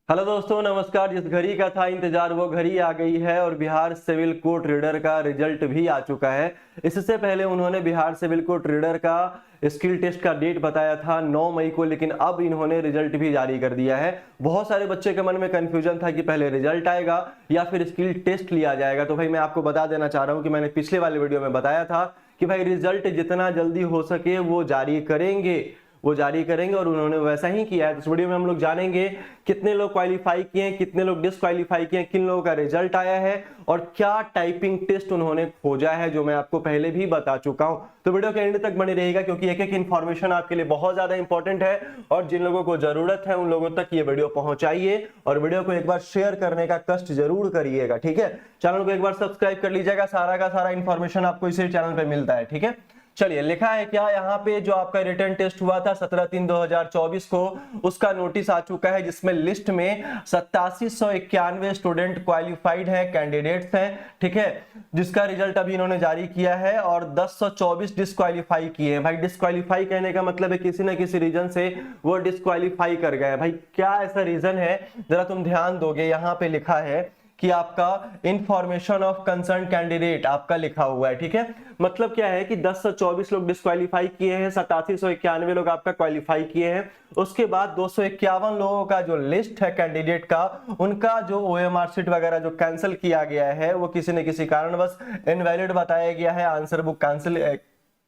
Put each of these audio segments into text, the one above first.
Hello दोस्तों, नमस्कार। जिस घड़ी का था इंतजार वो घड़ी आ गई है और बिहार सिविल कोर्ट रीडर का रिजल्ट भी आ चुका है। इससे पहले उन्होंने बिहार सिविल कोर्ट रीडर का स्किल टेस्ट का डेट बताया था 9 मई को, लेकिन अब इन्होंने रिजल्ट भी जारी कर दिया है। बहुत सारे बच्चे के मन में कंफ्यूजन था कि पहले रिजल्ट आएगा या फिर स्किल टेस्ट लिया जाएगा। तो भाई मैं आपको बता देना चाह रहा हूं कि मैंने पिछले वाले वीडियो में बताया था कि भाई रिजल्ट जितना जल्दी हो सके वो जारी करेंगे और उन्होंने वैसा ही किया है। तो इस वीडियो में हम लोग जानेंगे कितने लोग क्वालिफाई किए हैं, कितने लोग डिसक्वालीफाई किए हैं, किन लोगों का रिजल्ट आया है और क्या टाइपिंग टेस्ट उन्होंने खोजा है, जो मैं आपको पहले भी बता चुका हूं। तो वीडियो के एंड तक बने रहिएगा क्योंकि एक एक इन्फॉर्मेशन आपके लिए बहुत ज्यादा इंपॉर्टेंट है और जिन लोगों को जरूरत है उन लोगों तक ये वीडियो पहुंचाइए और वीडियो को एक बार शेयर करने का कष्ट जरूर करिएगा। ठीक है, चैनल को एक बार सब्सक्राइब कर लीजिएगा। सारा का सारा इन्फॉर्मेशन आपको इसी चैनल पे मिलता है। ठीक है, चलिए लिखा है क्या यहाँ पे, जो आपका रिटर्न टेस्ट हुआ था 17/3/2024 को, उसका नोटिस आ चुका है जिसमें लिस्ट में 8791 स्टूडेंट क्वालिफाइड है, कैंडिडेट्स हैं। ठीक है, जिसका रिजल्ट अभी इन्होंने जारी किया है और 1024 डिसक्वालीफाई किए हैं। भाई डिसक्वालीफाई कहने का मतलब है किसी ना किसी रीजन से वो डिसक्वालीफाई कर गए। भाई क्या ऐसा रीजन है, जरा तुम ध्यान दोगे। यहाँ पे लिखा है कि आपका इंफॉर्मेशन ऑफ कंसर्न कैंडिडेट आपका लिखा हुआ है। ठीक है, मतलब क्या है कि 1024 लोग डिस्क्वालीफाई किए हैं, 8791 लोग आपका क्वालिफाई किए हैं। उसके बाद 251 लोगों का जो लिस्ट है कैंडिडेट का, उनका जो ओएमआर शीट वगैरह जो कैंसिल किया गया है वो किसी न किसी कारणवश इनवैलिड बताया गया है, आंसर बुक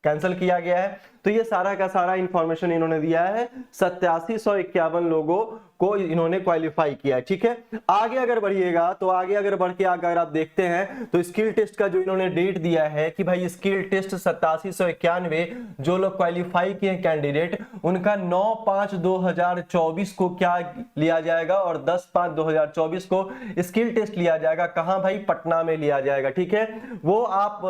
कैंसिल किया गया है। तो ये सारा का सारा इंफॉर्मेशन इन्होंने दिया है। 8751 लोगों को इन्होंने क्वालिफाई किया है। ठीक है, आगे अगर बढ़िएगा तो आगे अगर बढ़ के अगर आप देखते हैं तो स्किल टेस्ट का जो इन्होंने डेट दिया है कि भाई स्किल टेस्ट 8791 जो लोग क्वालिफाई किए कैंडिडेट, उनका 9/5/2024 को क्या लिया जाएगा और 10/5/2024 को स्किल टेस्ट लिया जाएगा। कहां भाई? पटना में लिया जाएगा। ठीक है, वो आप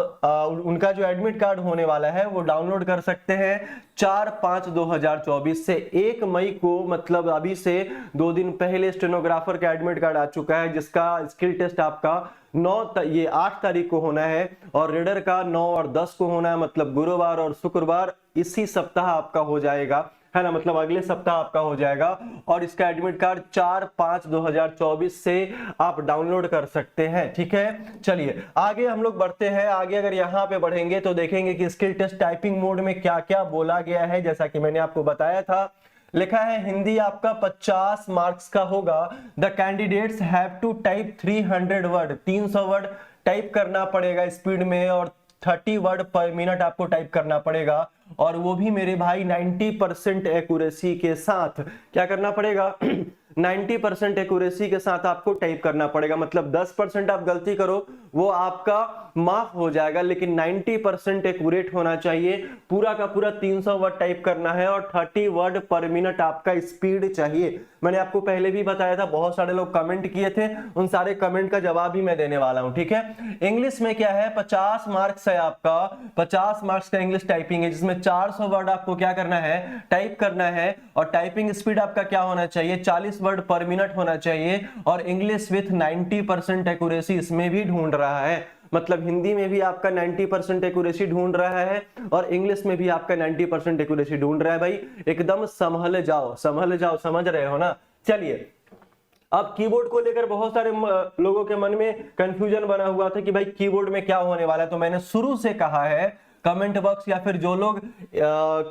उनका जो एडमिट कार्ड होने वाला है वो डाउनलोड कर सकते हैं 4/5/2024 से। 1 मई को मतलब अभी से 2 दिन पहले स्टेनोग्राफर का एडमिट कार्ड आ चुका है जिसका स्किल टेस्ट आपका 8 तारीख को होना है और रीडर का 9 और 10 को होना है। मतलब गुरुवार और शुक्रवार इसी सप्ताह आपका हो जाएगा, है ना, मतलब अगले सप्ताह आपका हो जाएगा और इसका एडमिट कार्ड 4/5/2024 से आप डाउनलोड कर सकते हैं। ठीक है, चलिए आगे हम लोग बढ़ते हैं। आगे अगर यहाँ पे बढ़ेंगे तो देखेंगे कि स्किल टेस्ट टाइपिंग मोड में क्या क्या बोला गया है। जैसा कि मैंने आपको बताया था, लिखा है हिंदी आपका 50 मार्क्स का होगा। The candidates have to type 300 word, 300 word type करना पड़ेगा स्पीड में और 30 वर्ड पर मिनट आपको टाइप करना पड़ेगा और वो भी मेरे भाई 90% एक्यूरेसी के साथ। क्या करना पड़ेगा? 90% एक्यूरेसी के साथ आपको टाइप करना पड़ेगा। मतलब 10% आप गलती करो वो आपका माफ हो जाएगा, लेकिन 90% एक्यूरेट होना चाहिए। पूरा का पूरा 300 वर्ड टाइप करना है और 30 वर्ड पर मिनट आपका स्पीड चाहिए। मैंने आपको पहले भी बताया था, बहुत सारे लोग कमेंट किए थे, उन सारे कमेंट का जवाब भी मैं देने वाला हूं। ठीक है, इंग्लिश में क्या है, 50 मार्क्स है आपका, 50 मार्क्स का इंग्लिश टाइपिंग है जिसमें 400 वर्ड आपको क्या करना है? टाइप करना है और टाइपिंग स्पीड आपका क्या होना चाहिए? 40 वर्ड पर मिनट होना चाहिए और इंग्लिश विथ 90% एक्यूरेसी इसमें भी ढूंढ रहा है। मतलब हिंदी में भी आपका 90% एक्यूरेसी ढूंढ रहा है और इंग्लिश में भी आपका 90% एक्यूरेसी ढूंढ रहा है। भाई एकदम संभल जाओ, समझ रहे हो ना। चलिए, अब कीबोर्ड को लेकर बहुत सारे लोगों के मन में कंफ्यूजन बना हुआ था कि भाई कीबोर्ड में क्या होने वाला है। तो मैंने शुरू से कहा है, कमेंट बॉक्स या फिर जो लोग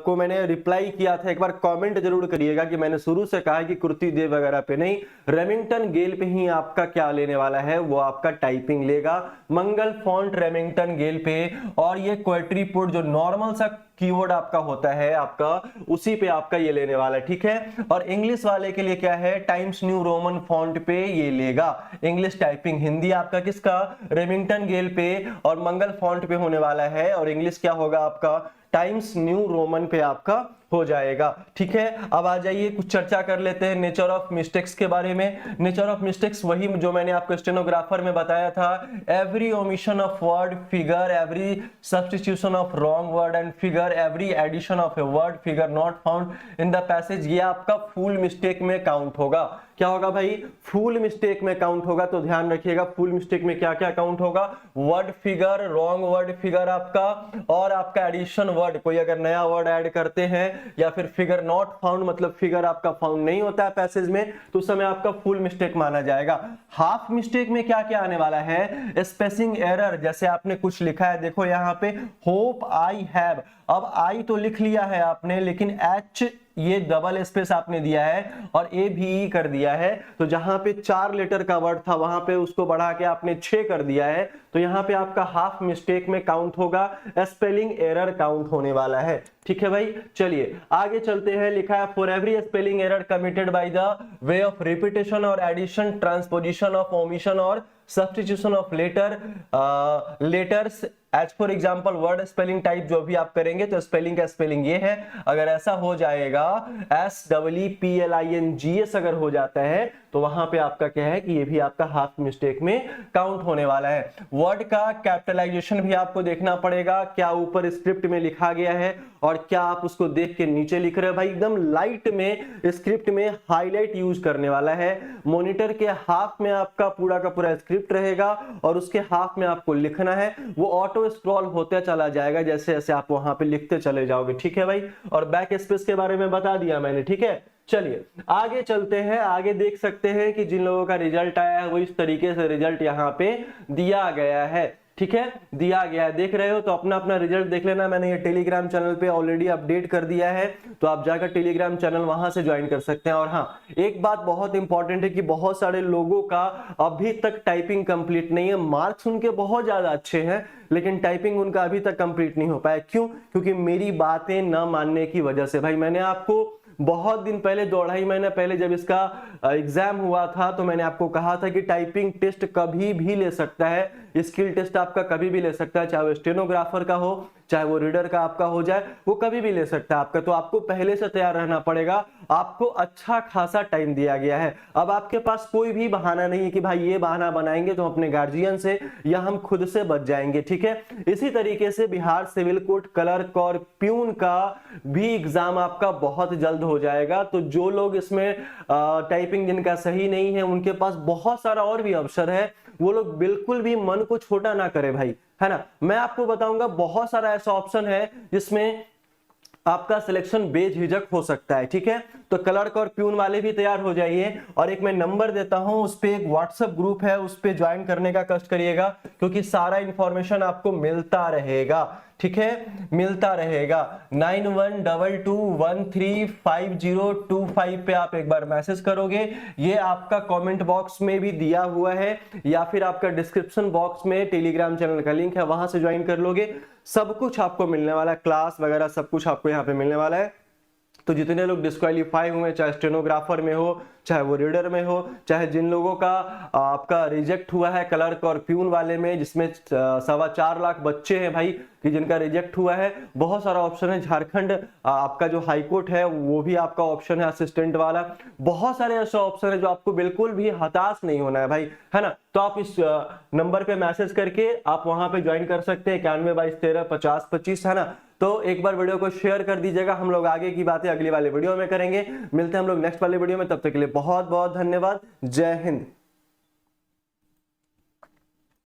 को मैंने रिप्लाई किया था, एक बार कमेंट जरूर करिएगा कि मैंने शुरू से कहा है कि कुर्ती देव वगैरह पे नहीं, रेमिंगटन गेल पे ही आपका क्या लेने वाला है, वो आपका टाइपिंग लेगा। मंगल फॉन्ट रेमिंगटन गेल पे और ये क्वेट्री पुट जो नॉर्मल सा कीवर्ड आपका होता है आपका, उसी पे आपका ये लेने वाला है। ठीक है, और इंग्लिश वाले के लिए क्या है, टाइम्स न्यू रोमन फॉन्ट पे ये लेगा इंग्लिश टाइपिंग। हिंदी आपका किसका? रेमिंगटन गेल पे और मंगल फॉन्ट पे होने वाला है और इंग्लिश क्या होगा आपका? टाइम्स न्यू रोमन पे आपका हो जाएगा। ठीक है, अब आ जाइए कुछ चर्चा कर लेते हैं नेचर ऑफ मिस्टेक्स के बारे में। नेचर ऑफ मिस्टेक्स वही जो मैंने आपको स्टेनोग्राफर में बताया था, every omission of word figure, every substitution of wrong word and figure, every addition of a word figure not found in the passage, ये आपका फुल मिस्टेक में काउंट होगा। क्या होगा भाई, फुल मिस्टेक में काउंट होगा। तो ध्यान रखिएगा फुल मिस्टेक में क्या क्या काउंट होगा, word figure, wrong word figure आपका, और आपका एडिशन वर्ड, कोई अगर नया वर्ड ऐड करते हैं, या फिर फिगर नॉट फाउंड, मतलब फिगर आपका फाउंड नहीं होता है पैसेज में, तो उस समय आपका फुल मिस्टेक माना जाएगा। हाफ मिस्टेक में क्या क्या आने वाला है, स्पेसिंग एरर, जैसे आपने कुछ लिखा है, देखो यहाँ पे होप आई हैव, अब आई तो लिख लिया है आपने, लेकिन एच ये डबल स्पेस आपने दिया है और ए भी कर दिया है, तो जहां पे 4 लेटर का वर्ड था वहां पे उसको बढ़ा के आपने 6 कर दिया है, तो यहां पे आपका हाफ मिस्टेक में काउंट होगा, स्पेलिंग एरर काउंट होने वाला है। ठीक है भाई, चलिए आगे चलते हैं। लिखा है for every spelling error committed by the way of repetition और एडिशन, ट्रांसपोजिशन ऑफ ओमिशन और substitution of letters as for example word spelling type जो भी आप करेंगे, तो स्पेलिंग का स्पेलिंग ये है, अगर ऐसा हो जाएगा SEEPLINGS अगर हो जाता है तो वहां पे आपका क्या है कि ये भी आपका हाफ मिस्टेक में काउंट होने वाला है। वर्ड का कैपिटलाइजेशन भी आपको देखना पड़ेगा, क्या ऊपर स्क्रिप्ट में लिखा गया है और क्या आप उसको देख के नीचे लिख रहे हो। भाई एकदम लाइट में स्क्रिप्ट में हाईलाइट यूज करने वाला है। मॉनिटर के हाफ में आपका पूरा का पूरा स्क्रिप्ट रहेगा और उसके हाफ में आपको लिखना है, वो ऑटो स्क्रॉल होते चला जाएगा जैसे जैसे आप वहां पे लिखते चले जाओगे। ठीक है भाई, और बैक स्पेस के बारे में बता दिया मैंने। ठीक है, चलिए आगे चलते हैं। आगे देख सकते हैं कि जिन लोगों का रिजल्ट आया है वो इस तरीके से रिजल्ट यहाँ पे दिया गया है। ठीक है, दिया गया है, देख रहे हो, तो अपना अपना रिजल्ट देख लेना। मैंने ये टेलीग्राम चैनल पे ऑलरेडी अपडेट कर दिया है, तो आप जाकर टेलीग्राम चैनल वहां से ज्वाइन कर सकते हैं। और हाँ, एक बात बहुत इंपॉर्टेंट है कि बहुत सारे लोगों का अभी तक टाइपिंग कंप्लीट नहीं है। मार्क्स उनके बहुत ज्यादा अच्छे हैं लेकिन टाइपिंग उनका अभी तक कंप्लीट नहीं हो पाया। क्यों? क्योंकि मेरी बातें न मानने की वजह से। भाई मैंने आपको बहुत दिन पहले, 2-2.5 महीने पहले जब इसका एग्जाम हुआ था, तो मैंने आपको कहा था कि टाइपिंग टेस्ट कभी भी ले सकता है, स्किल टेस्ट आपका कभी भी ले सकता है, चाहे वो स्टेनोग्राफर का हो चाहे वो रीडर का आपका हो जाए, वो कभी भी ले सकता है आपका। तो आपको पहले से तैयार रहना पड़ेगा। आपको अच्छा खासा टाइम दिया गया है। अब आपके पास कोई भी बहाना नहीं है कि भाई ये बहाना बनाएंगे तो अपने गार्जियन से या हम खुद से बच जाएंगे। ठीक है, इसी तरीके से बिहार सिविल कोर्ट क्लर्क और प्यून का भी एग्जाम आपका बहुत जल्द हो जाएगा। तो जो लोग इसमें टाइपिंग जिनका सही नहीं है, उनके पास बहुत सारा और भी अवसर है, वो लोग बिल्कुल भी मन को छोटा ना करे भाई, है ना। मैं आपको बताऊंगा बहुत सारा ऐसा ऑप्शन है जिसमें आपका सिलेक्शन बेझिझक हो सकता है। ठीक है, तो क्लर्क और प्यून वाले भी तैयार हो जाइए। और एक मैं नंबर देता हूं, उस पे एक व्हाट्सएप ग्रुप है, उस पे ज्वाइन करने का कष्ट करिएगा, क्योंकि सारा इंफॉर्मेशन आपको मिलता रहेगा। ठीक है, मिलता रहेगा। 9122135025 पे आप एक बार मैसेज करोगे, ये आपका कमेंट बॉक्स में भी दिया हुआ है, या फिर आपका डिस्क्रिप्शन बॉक्स में टेलीग्राम चैनल का लिंक है, वहां से ज्वाइन कर लोगे। सब कुछ आपको मिलने वाला है, क्लास वगैरह सब कुछ आपको यहाँ पे मिलने वाला है। तो जितने लोग डिस्क्वालीफाई हुए, चाहे स्टेनोग्राफर में हो चाहे वो रीडर में हो, चाहे जिन लोगों का आपका रिजेक्ट हुआ है क्लर्क और प्यून वाले में, जिसमें 4.25 लाख बच्चे हैं भाई कि जिनका रिजेक्ट हुआ है, बहुत सारा ऑप्शन है। झारखंड आपका जो हाई कोर्ट है वो भी आपका ऑप्शन है, असिस्टेंट वाला। बहुत सारे ऐसे ऑप्शन है जो आपको बिल्कुल भी हताश नहीं होना है भाई, है ना। तो आप इस नंबर पे मैसेज करके आप वहां पे ज्वाइन कर सकते हैं, 9122135025, है ना। तो एक बार वीडियो को शेयर कर दीजिएगा। हम लोग आगे की बातें अगली वाले वीडियो में करेंगे। मिलते हैं हम लोग नेक्स्ट वाले वीडियो में, तब तक के लिए बहुत बहुत धन्यवाद। जय हिंद।